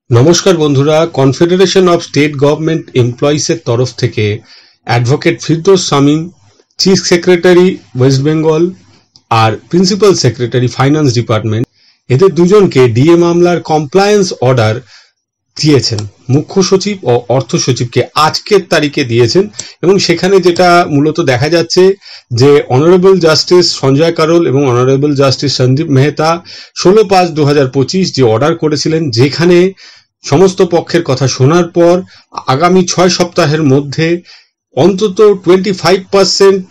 নমস্কার বন্ধুরা, confederation of state government এমপ্লয়িজের তরফ থেকে advocate Firdaus Shamim, chief secretary West Bengal আর প্রিন্সিপাল সেক্রেটারি ফাইন্যান্স ডিপার্টমেন্ট, এদের দুজনকে ডিএ মামলার কমপ্লায়েন্স অর্ডার দিয়েছেন। মুখ্য সচিব ও অর্থ সচিবকে আজকের তারিখে দিয়েছেন এবং সেখানে যেটা মূলত দেখা যাচ্ছে যে অনারেবল জাস্টিস সঞ্জয় কারোল এবং অনারেবল জাস্টিস সন্দীপ মেহতা 16/5/2025 যে অর্ডার করেছিলেন, যেখানে সমস্ত পক্ষের কথা শোনার পর আগামী 6 সপ্তাহের মধ্যে অন্তত 25%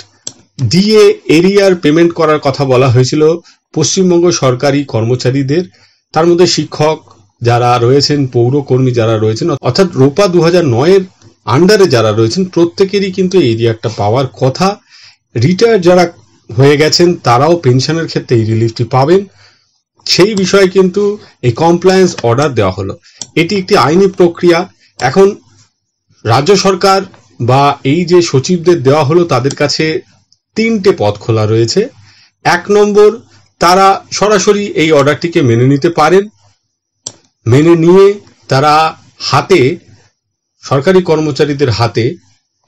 ডিএ এরিয়ার পেমেন্ট করার কথা বলা হয়েছিল পশ্চিমবঙ্গ সরকারি কর্মচারীদের, তার মধ্যে শিক্ষক যারা রয়েছেন, পৌরকর্মী যারা রয়েছেন, অর্থাৎ রোপা 2009-এর আন্ডারে যারা রয়েছেন প্রত্যেকেরই কিন্তু এই এরিয়াটা পাওয়ার কথা। রিটায়ার যারা হয়ে গেছেন তারাও পেনশনের ক্ষেত্রে এই রিলিফটি পাবেন। সেই বিষয়ে কিন্তু এই কমপ্লায়েন্স অর্ডার দেওয়া হলো। এটি একটি আইনি প্রক্রিয়া। এখন রাজ্য সরকার বা এই যে সচিবদের দেওয়া হলো তাদের কাছে 3টে পথ খোলা রয়েছে। 1 নম্বর, তারা সরাসরি এই অর্ডারটিকে মেনে নিতে পারেন, মেনে নিয়ে তারা হাতে সরকারি কর্মচারীদের হাতে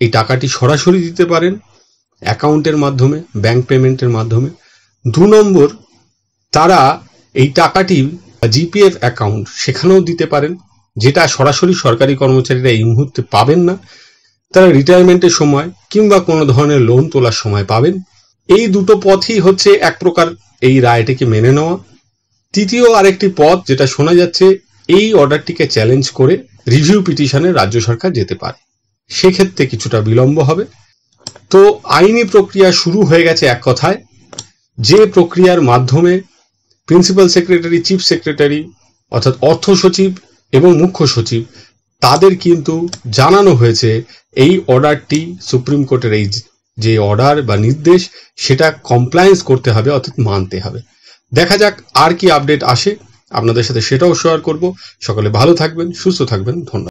এই টাকাটি সরাসরি দিতে পারেন অ্যাকাউন্টের মাধ্যমে, ব্যাংক পেমেন্টের মাধ্যমে। 2 নম্বর, তারা এই টাকাটি জিপিএফ অ্যাকাউন্ট সেখানেও দিতে পারেন, যেটা সরাসরি সরকারি কর্মচারীরা এই মুহূর্তে পাবেন না, তারা রিটায়ারমেন্টের সময় কিংবা কোনো ধরনের লোন তোলার সময় পাবেন। এই দুটো পথই হচ্ছে এক প্রকার এই রায়টিকে মেনে নেওয়া। তৃতীয় আরেকটি পথ যেটা শোনা যাচ্ছে, এই অর্ডারটিকে চ্যালেঞ্জ করে রিভিউ পিটিশনে রাজ্য সরকার যেতে পারে, সেক্ষেত্রে কিছুটা বিলম্ব হবে। তো আইনি প্রক্রিয়া শুরু হয়ে গেছে এক কথায়, যে প্রক্রিয়ার মাধ্যমে প্রিন্সিপাল সেক্রেটারি, চিফ সেক্রেটারি অর্থাৎ অর্থ সচিব এবং মুখ্য সচিব তাদের কিন্তু জানানো হয়েছে এই অর্ডারটি সুপ্রিম কোর্টের এই যে অর্ডার বা নির্দেশ সেটা কমপ্লায়েন্স করতে হবে, অর্থাৎ মানতে হবে। দেখা যাক আর কি আপডেট আসে, আপনাদের সাথে সেটাও শেয়ার করব। সকলে ভালো থাকবেন, সুস্থ থাকবেন, ধন্যবাদ।